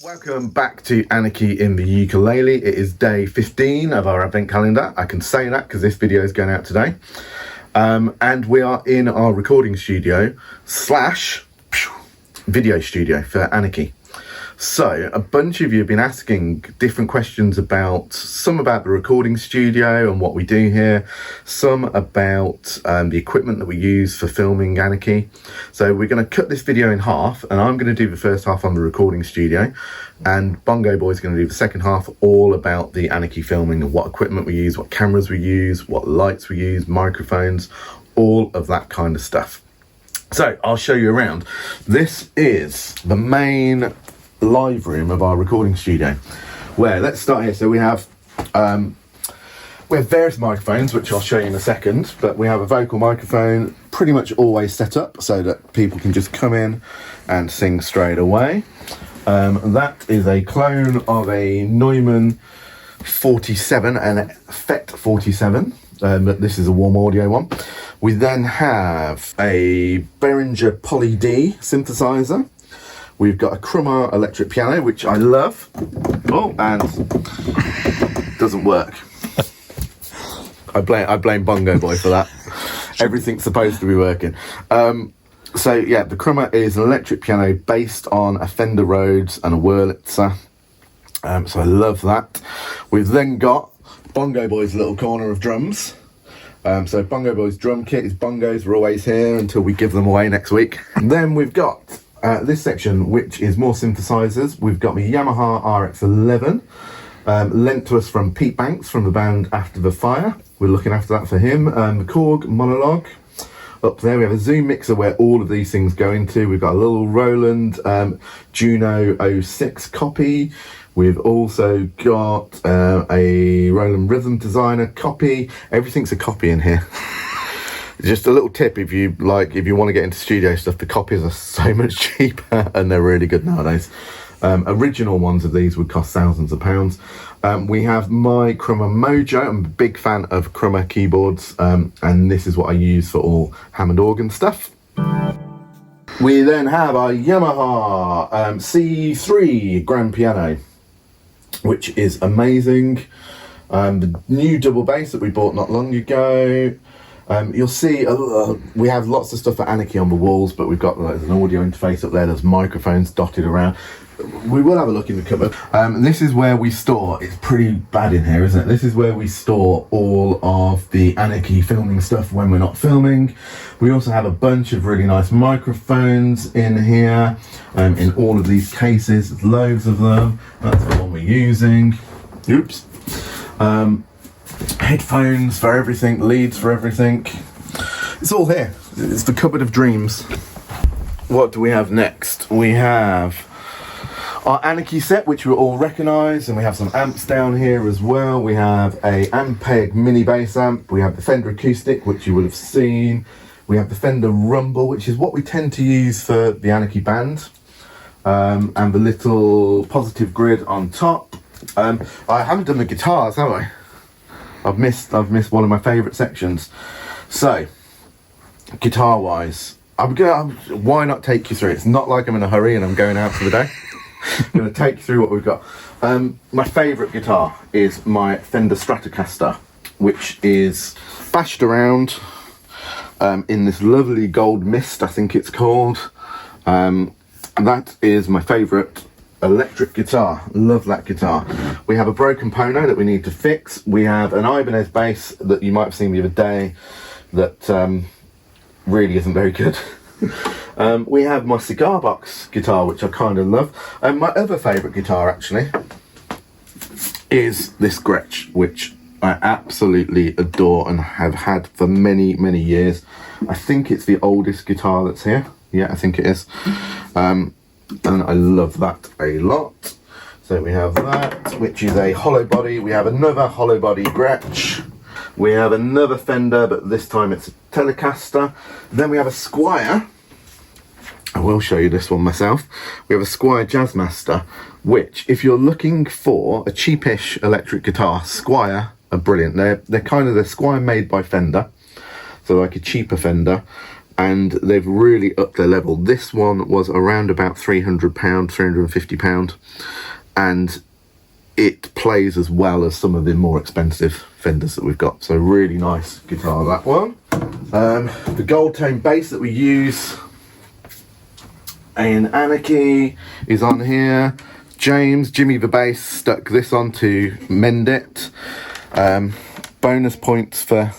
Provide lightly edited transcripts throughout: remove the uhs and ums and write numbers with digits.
Welcome back to Anarchy in the Ukulele. It is day 15 of our advent calendar. I can say that because this video is going out today. And we are in our recording studio slash video studio for Anarchy. So a bunch of you have been asking different questions about, some about the recording studio and what we do here, some about the equipment that we use for filming Anarchy. So we're going to cut this video in half, and I'm going to do the first half on the recording studio, and Bongo Boy's going to do the second half, all about the Anarchy filming and what equipment we use, what cameras we use, what lights we use, microphones, all of that kind of stuff. So I'll show you around. This is the main live room of our recording studio, where, let's start here. So we have various microphones, which I'll show you in a second, but we have a vocal microphone pretty much always set up so that people can just come in and sing straight away. That is a clone of a Neumann 47 and Effect 47, but this is a warm audio one. We then have a Behringer Poly D synthesizer. We've got a Crummer electric piano, which I love. Oh, and doesn't work. I blame Bongo Boy for that. Everything's supposed to be working. So yeah, the Crummer is an electric piano based on a Fender Rhodes and a Wurlitzer. So I love that. We've then got Bongo Boy's little corner of drums. So Bongo Boy's drum kit, his bongos are always here until we give them away next week. And then we've got this section, which is more synthesizers. We've got the Yamaha RX11, lent to us from P.Man from the band After the Fire. We're looking after that for him. The Korg Monologue. Up there we have a Zoom mixer where all of these things go into. We've got a little Roland Juno 06 copy. We've also got a Roland Rhythm Designer copy. Everything's a copy in here. Just a little tip, if you want to get into studio stuff, the copies are so much cheaper and they're really good nowadays. Original ones of these would cost thousands of pounds. We have my Crummer Mojo. I'm a big fan of Crummer keyboards, and this is what I use for all Hammond organ stuff. We then have our Yamaha C3 grand piano, which is amazing. The new double bass that we bought not long ago. You'll see we have lots of stuff for Anarchy on the walls, but we've got there's an audio interface up there, there's microphones dotted around. We will have a look in the cupboard. This is where we store, it's pretty bad in here, isn't it? This is where we store all of the Anarchy filming stuff when we're not filming. We also have a bunch of really nice microphones in here, in all of these cases. There's loads of them. That's the one we're using. Oops. Headphones for everything, leads for everything. It's all here. It's the cupboard of dreams. What do we have next? We have our Anarchy set, which we all recognise, and we have some amps down here as well. We have a Ampeg mini bass amp. We have the Fender Acoustic, which you would have seen. We have the Fender Rumble, which is what we tend to use for the Anarchy band, and the little positive grid on top. I haven't done the guitars, have I? I've missed one of my favourite sections. So, guitar-wise, why not take you through? It's not like I'm in a hurry and I'm going out for the day. I'm going to take you through what we've got. My favourite guitar is my Fender Stratocaster, which is bashed around in this lovely gold mist, I think it's called. That is my favourite electric guitar. Love that guitar. We have a broken Pono that we need to fix. We have an Ibanez bass that you might have seen the other day that really isn't very good. We have my cigar box guitar, which I kind of love. My other favourite guitar actually is this Gretsch, which I absolutely adore and have had for many years. I think it's the oldest guitar that's here. Yeah, I think it is. And I love that a lot. So we have that, which is a hollow body. We have another hollow body Gretsch. We have another Fender, but this time it's a Telecaster. Then we have a Squier. I will show you this one myself. We have a Squier Jazzmaster, which, if you're looking for a cheapish electric guitar, Squier are brilliant. They're kind of the Squier made by Fender, so like a cheaper Fender. and they've really upped their level. This one was around about £300, £350, and it plays as well as some of the more expensive Fenders that we've got. So really nice guitar, that one. The gold tone bass that we use in Anarchy is on here. Jimmy the bass stuck this on to mend it. Bonus points for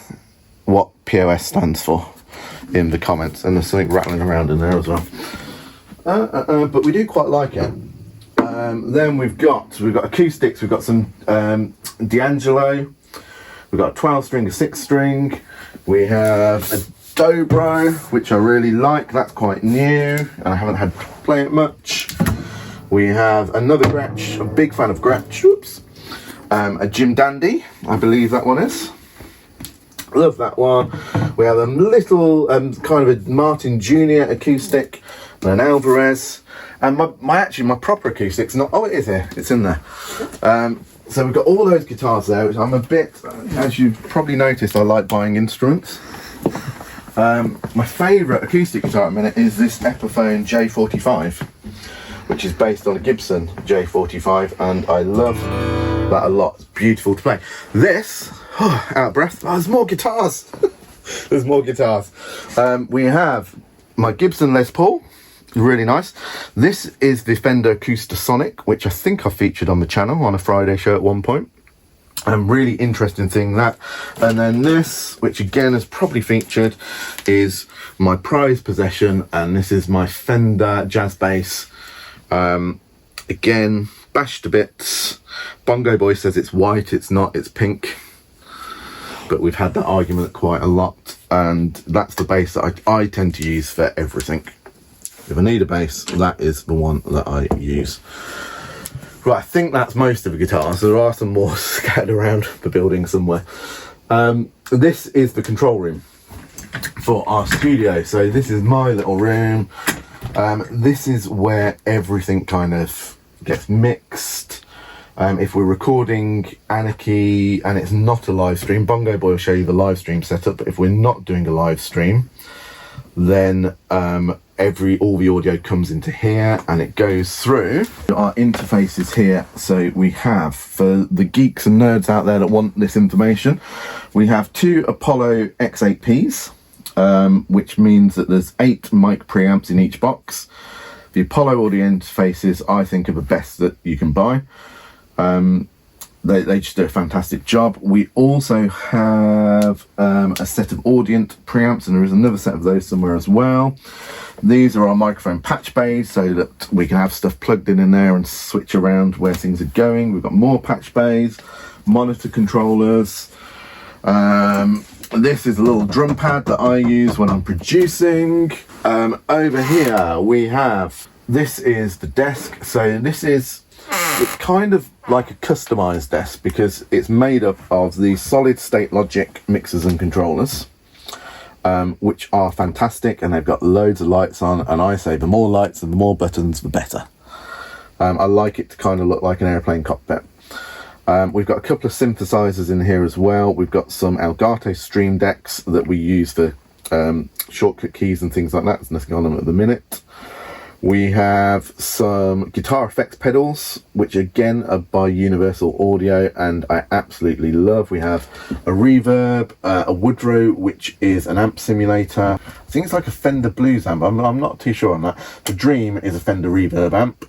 what POS stands for in the comments, and there's something rattling around in there as well. But we do quite like it. Then we've got acoustics. We've got some D'Angelo. We've got a 12 string, a 6 string. We have a Dobro, which I really like. That's quite new, and I haven't had to play it much. We have another Gretsch. I'm a big fan of Gretsch. Oops. A Jim Dandy, I believe that one is. Love that one. We have a little kind of a Martin Jr. acoustic and an Alvarez. And my proper acoustic's not. Oh, it is here. It's in there. So we've got all those guitars there, which I'm a bit, as you've probably noticed, I like buying instruments. My favourite acoustic guitar at the minute is this Epiphone J45, which is based on a Gibson J45, and I love that a lot. It's beautiful to play. This, out of breath. Oh, there's more guitars. There's more guitars. We have my Gibson Les Paul. Really nice. This is the Fender Acoustasonic, which I think I featured on the channel on a Friday show at one point. I'm really interested in seeing that. And then this, which again is probably featured, is my prized possession, and this is my Fender Jazz Bass. Again, bashed to bits. Bongo Boy says it's white, it's not, it's pink. But we've had that argument quite a lot, and that's the bass that I tend to use for everything. If I need a bass, that is the one that I use. Right, I think that's most of the guitars. There are some more scattered around the building somewhere. This is the control room for our studio. So this is my little room. This is where everything kind of gets mixed. If we're recording Anarchy and it's not a live stream, Bongo Boy will show you the live stream setup. But if we're not doing a live stream, then all the audio comes into here and it goes through our interfaces here. So we have, for the geeks and nerds out there that want this information, we have 2 Apollo X8Ps, which means that there's 8 mic preamps in each box. The Apollo audio interfaces, I think, are the best that you can buy. They just do a fantastic job. We also have a set of Audient preamps, and there is another set of those somewhere as well. These are our microphone patch bays, so that we can have stuff plugged in there and switch around where things are going. We've got more patch bays, monitor controllers. This is a little drum pad that I use when I'm producing. Over here we have, this is the desk. So it's kind of like a customized desk because it's made up of the solid state logic mixers and controllers, which are fantastic, and they've got loads of lights on, and I say the more lights and the more buttons the better. I like it to kind of look like an airplane cockpit. We've got a couple of synthesizers in here as well. We've got some Elgato Stream Decks that we use for shortcut keys and things like that. There's nothing on them at the minute. We have some guitar effects pedals, which again are by Universal Audio, and I absolutely love. We have a Reverb, a Woodrow, which is an amp simulator. I think it's like a Fender Blues amp. I'm not too sure on that. The Dream is a Fender Reverb amp.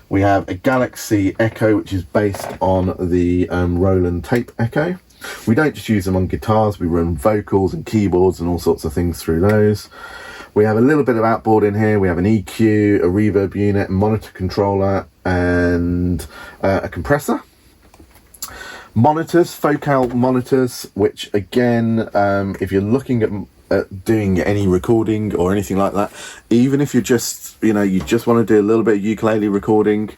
We have a Galaxy Echo, which is based on the Roland Tape Echo. We don't just use them on guitars, we run vocals and keyboards and all sorts of things through those. We have a little bit of outboard in here. We have an EQ, a reverb unit, a monitor controller, and a compressor. Monitors, focal monitors, which again, if you're looking at doing any recording or anything like that, even if you're just, you just want to do a little bit of ukulele recording,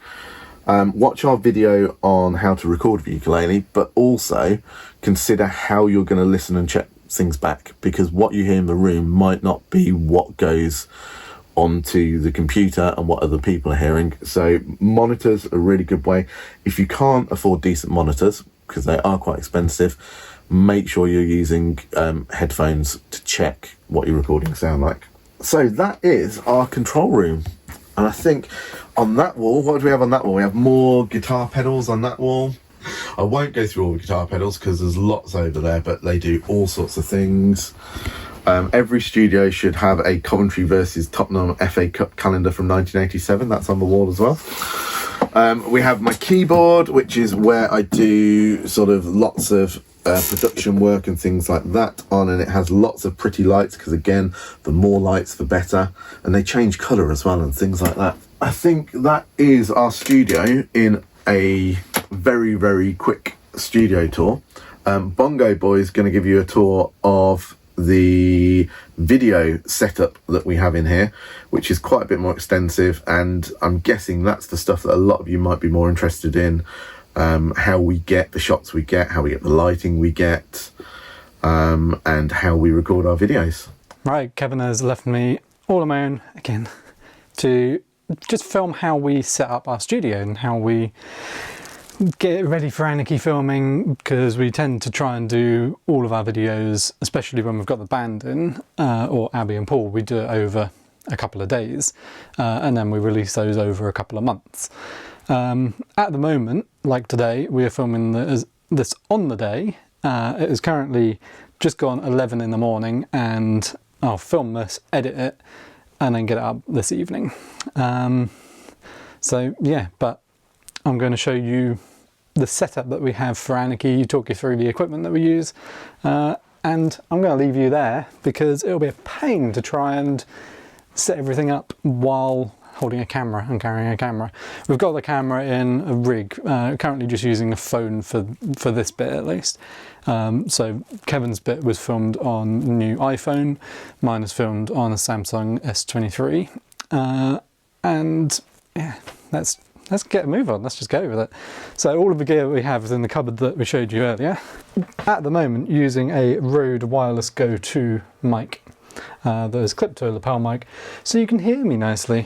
watch our video on how to record the ukulele, but also consider how you're going to listen and check things back, because what you hear in the room might not be what goes onto the computer and what other people are hearing. So monitors are a really good way. If you can't afford decent monitors, because they are quite expensive, make sure you're using headphones to check what your recordings sound like. So that is our control room. And I think on that wall, what do we have on that wall? We have more guitar pedals on that wall. I won't go through all the guitar pedals because there's lots over there, but they do all sorts of things. Every studio should have a Coventry versus Tottenham FA Cup calendar from 1987. That's on the wall as well. We have my keyboard, which is where I do sort of lots of production work and things like that on, and it has lots of pretty lights because, again, the more lights the better, and they change colour as well and things like that. I think that is our studio in a very, very quick studio tour. Bongo Boy is going to give you a tour of the video setup that we have in here, which is quite a bit more extensive, and I'm guessing that's the stuff that a lot of you might be more interested in. How we get the shots we get, how we get the lighting we get, and how we record our videos. Right, Kevin has left me all on my own again to just film how we set up our studio and how we get ready for Anarchy filming, because we tend to try and do all of our videos, especially when we've got the band in, or Abby and Paul, we do it over a couple of days, and then we release those over a couple of months. At the moment, like today, we are filming this on the day. It is currently just gone 11 in the morning, and I'll film this, edit it, and then get it up this evening. So yeah, but I'm going to show you the setup that we have for Anarchy, talk you through the equipment that we use, and I'm going to leave you there because it'll be a pain to try and set everything up while holding a camera and carrying a camera. We've got the camera in a rig, currently just using a phone for this bit at least. So Kevin's bit was filmed on the new iPhone, mine is filmed on a Samsung S23, and yeah, let's get a move on, let's just go with it. So all of the gear we have is in the cupboard that we showed you earlier. At the moment, using a Rode Wireless Go 2 mic that is clipped to a lapel mic, so you can hear me nicely,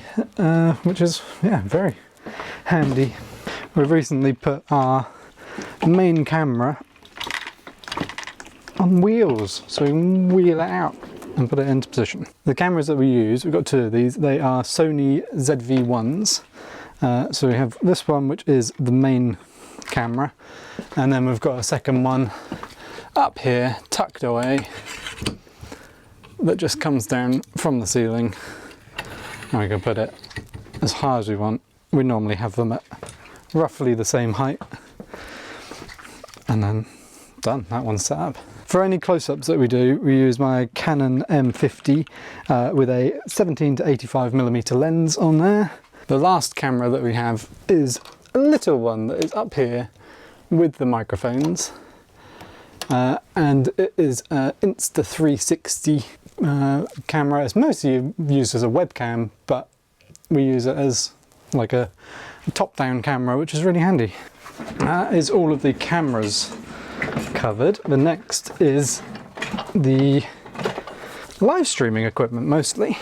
which is, yeah, very handy. We've recently put our main camera on wheels, so we can wheel it out and put it into position. The cameras that we use, we've got two of these, they are Sony ZV-1s. So we have this one, which is the main camera, and then we've got a second one up here tucked away that just comes down from the ceiling, and we can put it as high as we want. We normally have them at roughly the same height, and then done, that one's set up. For any close-ups that we do, we use my Canon M50 with a 17 to 85mm lens on there. The last camera that we have is a little one that is up here with the microphones, and it is an Insta360 camera. It's mostly used as a webcam, but we use it as like a top-down camera, which is really handy. That is all of the cameras covered. The next is the live streaming equipment mostly.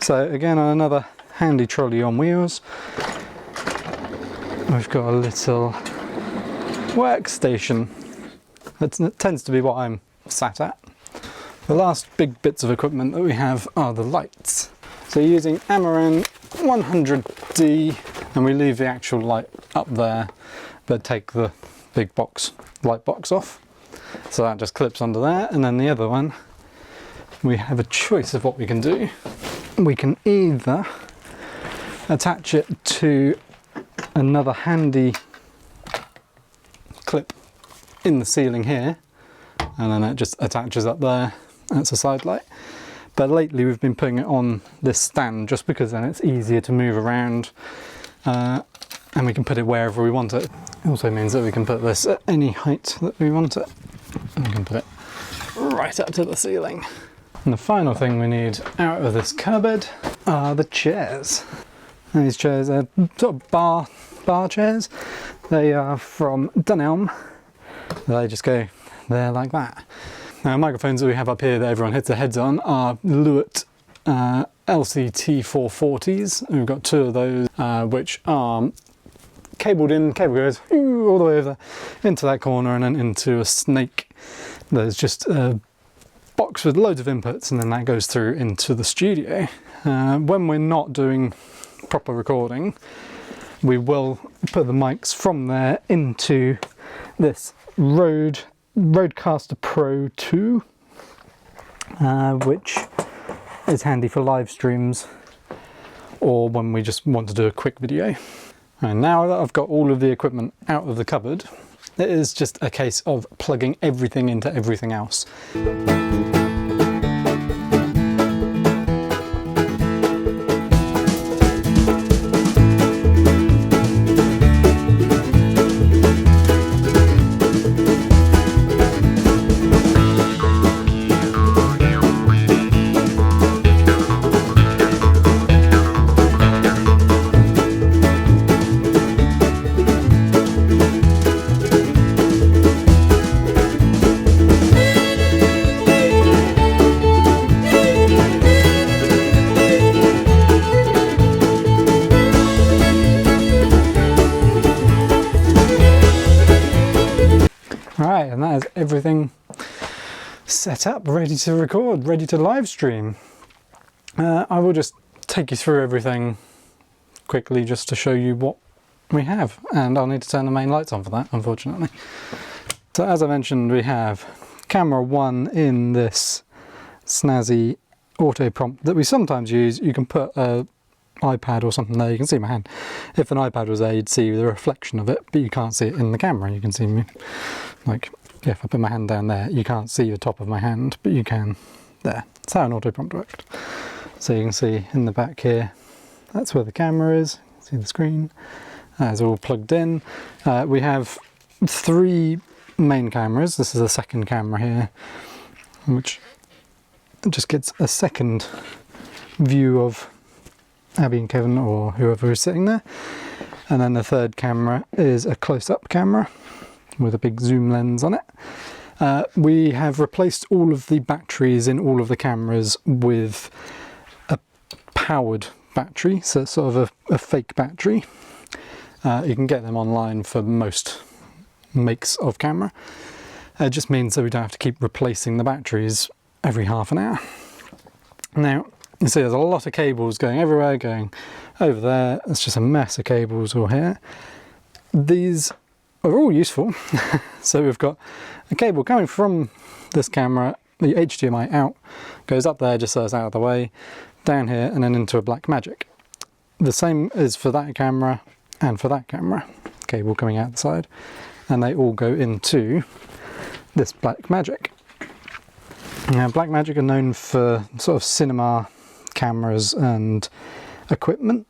So again, on another handy trolley on wheels, we've got a little workstation. That tends to be what I'm sat at. The last big bits of equipment that we have are the lights. So using Amaran 100D, and we leave the actual light up there, but take the big box, light box off. So that just clips onto there, and then the other one, we have a choice of what we can do. We can either attach it to another handy clip in the ceiling here, and then it just attaches up there. That's a side light. But lately we've been putting it on this stand just because then it's easier to move around, and we can put it wherever we want it. It also means that we can put this at any height that we want it, and we can put it right up to the ceiling. And the final thing we need out of this cupboard are the chairs. And these chairs are sort of bar chairs. They are from Dunelm. They just go there like that. Now, microphones that we have up here that everyone hits their heads on are Lewitt LCT 440s. We've got two of those, which are cabled in, cable goes all the way over into that corner and then into a snake there's just a box with loads of inputs, and then that goes through into the studio. When we're not doing proper recording, we will put the mics from there into this Rodecaster Pro 2, which is handy for live streams or when we just want to do a quick video. And now that I've got all of the equipment out of the cupboard, it is just a case of plugging everything into everything else. Right, and that is everything set up, ready to record, ready to live stream. I will just take you through everything quickly just to show you what we have, and I'll need to turn the main lights on for that, unfortunately. So as I mentioned, we have camera 1 in this snazzy auto prompt that we sometimes use. You can put a iPad or something there, you can see my hand. If an iPad was there, you'd see the reflection of it, but you can't see it in the camera. You can see me, like, if I put my hand down there, you can't see the top of my hand, but you can there. That's how an auto prompt works. So you can see in the back here, that's where the camera is. See the screen, that's all plugged in. We have 3 main cameras. This is the second camera here, which just gets a second view of Abby and Kevin or whoever is sitting there. And then the third camera is a close-up camera with a big zoom lens on it. We have replaced all of the batteries in all of the cameras with a powered battery, so it's sort of a fake battery. You can get them online for most makes of camera. It just means that we don't have to keep replacing the batteries every half an hour. Now, you see there's a lot of cables going everywhere, going over there. It's just a mess of cables all here. These are all useful. So we've got a cable coming from this camera, the HDMI out, goes up there just so it's out of the way, down here and then into a Blackmagic. The same is for that camera and for that camera. Cable coming out the side, and they all go into this Blackmagic. Now Blackmagic are known for sort of cinema cameras and equipment.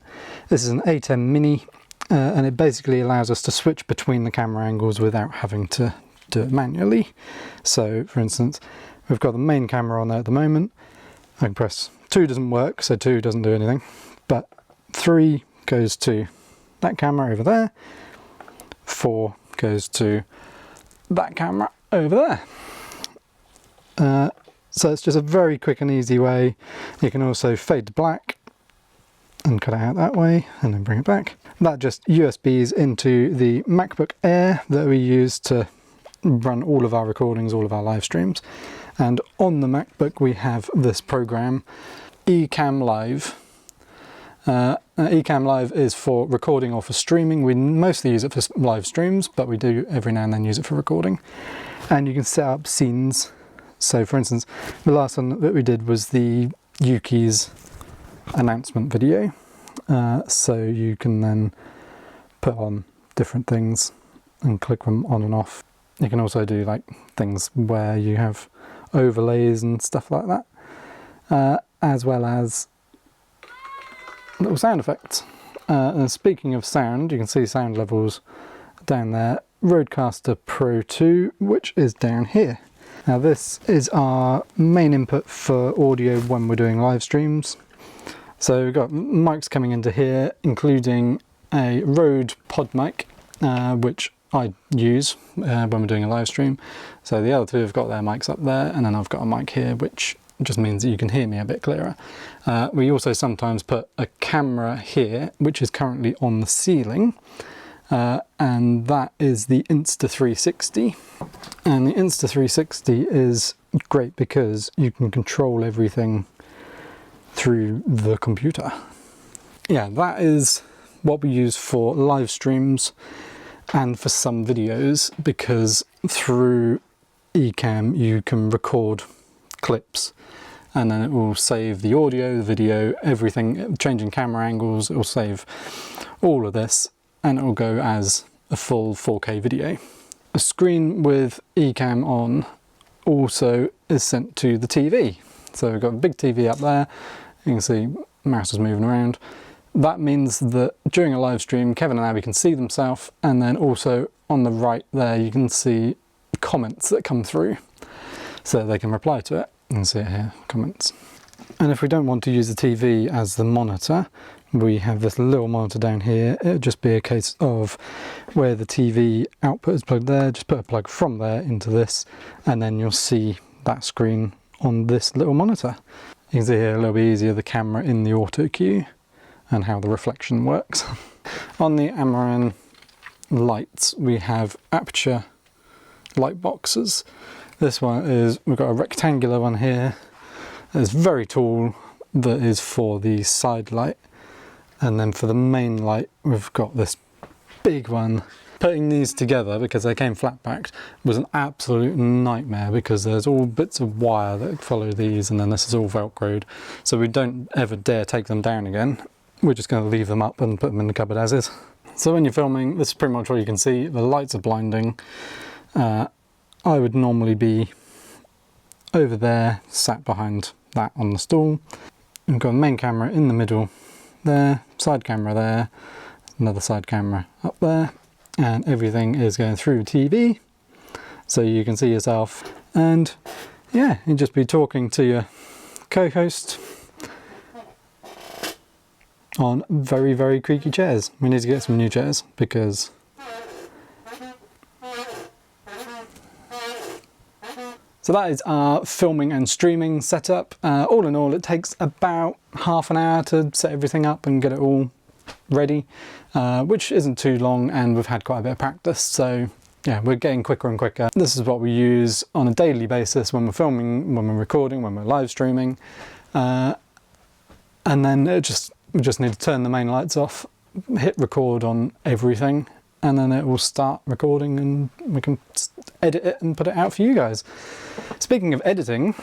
This is an A10 Mini, and it basically allows us to switch between the camera angles without having to do it manually. So for instance, we've got the main camera on there at the moment. I can press 2, doesn't work, so 2 doesn't do anything, but 3 goes to that camera over there, 4 goes to that camera over there. So it's just a very quick and easy way. You can also fade to black and cut it out that way and then bring it back. That just USBs into the MacBook Air that we use to run all of our recordings, all of our live streams. And on the MacBook we have this program, Ecamm Live. Ecamm Live is for recording or for streaming. We mostly use it for live streams, but we do every now and then use it for recording. And you can set up scenes. So for instance, the last one that we did was the Yuki's announcement video. So you can then put on different things and click them on and off. You can also do like things where you have overlays and stuff like that, as well as little sound effects. And speaking of sound, you can see sound levels down there. Rodecaster Pro 2, which is down here. Now this is our main input for audio when we're doing live streams. So we've got mics coming into here, including a Rode pod mic, which I use when we're doing a live stream. So the other 2 have got their mics up there, and then I've got a mic here, which just means that you can hear me a bit clearer. We also sometimes put a camera here, which is currently on the ceiling, and that is the Insta360. And the Insta360 is great because you can control everything through the computer. Yeah, that is what we use for live streams and for some videos, because through Ecamm you can record clips and then it will save the audio, the video, everything, changing camera angles, it will save all of this and it will go as a full 4K video. A screen with Ecamm on also is sent to the TV. So we've got a big TV up there, you can see mouse is moving around. That means that during a live stream, Kevin and Abby can see themselves, and then also on the right there you can see comments that come through, so they can reply to it. You can see it here, comments. And if we don't want to use the TV as the monitor, we have this little monitor down here. It would just be a case of where the TV output is plugged there, just put a plug from there into this, and then you'll see that screen on this little monitor. You can see here a little bit easier the camera in the auto cue and how the reflection works. On the Amaran lights we have aperture light boxes. This one is, we've got a rectangular one here that's very tall that is for the side light, and then for the main light we've got this big one. Putting these together, because they came flat packed, was an absolute nightmare because there's all bits of wire that follow these, and then this is all velcroed, so we don't ever dare take them down again. We're just going to leave them up and put them in the cupboard as is. So when you're filming, this is pretty much what you can see. The lights are blinding. I would normally be over there, sat behind that on the stool. We've got a main camera in the middle there, side camera there, another side camera up there, and everything is going through TV, so you can see yourself. And yeah, you'd just be talking to your co-host on very, very creaky chairs. We need to get some new chairs because so that is our filming and streaming setup. All in all, it takes about half an hour to set everything up and get it all ready, which isn't too long, and we've had quite a bit of practice, so yeah, we're getting quicker and quicker. This is what we use on a daily basis when we're filming, when we're recording, when we're live streaming, and then we just need to turn the main lights off, hit record on everything, and then it will start recording and we can edit it and put it out for you guys. Speaking of editing,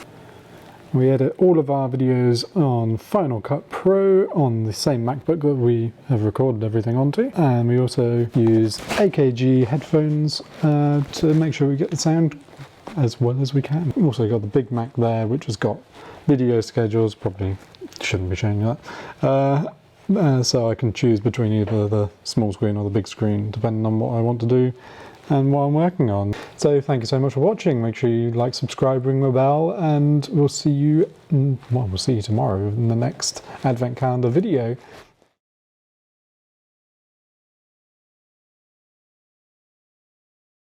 we edit all of our videos on Final Cut Pro on the same MacBook that we have recorded everything onto, and we also use AKG headphones to make sure we get the sound as well as we can. We've also got the big Mac there, which has got video schedules. Probably shouldn't be showing you that. So I can choose between either the small screen or the big screen, depending on what I want to do and what I'm working on. So thank you so much for watching. Make sure you like, subscribe, ring the bell, and we'll see you tomorrow in the next Advent Calendar video.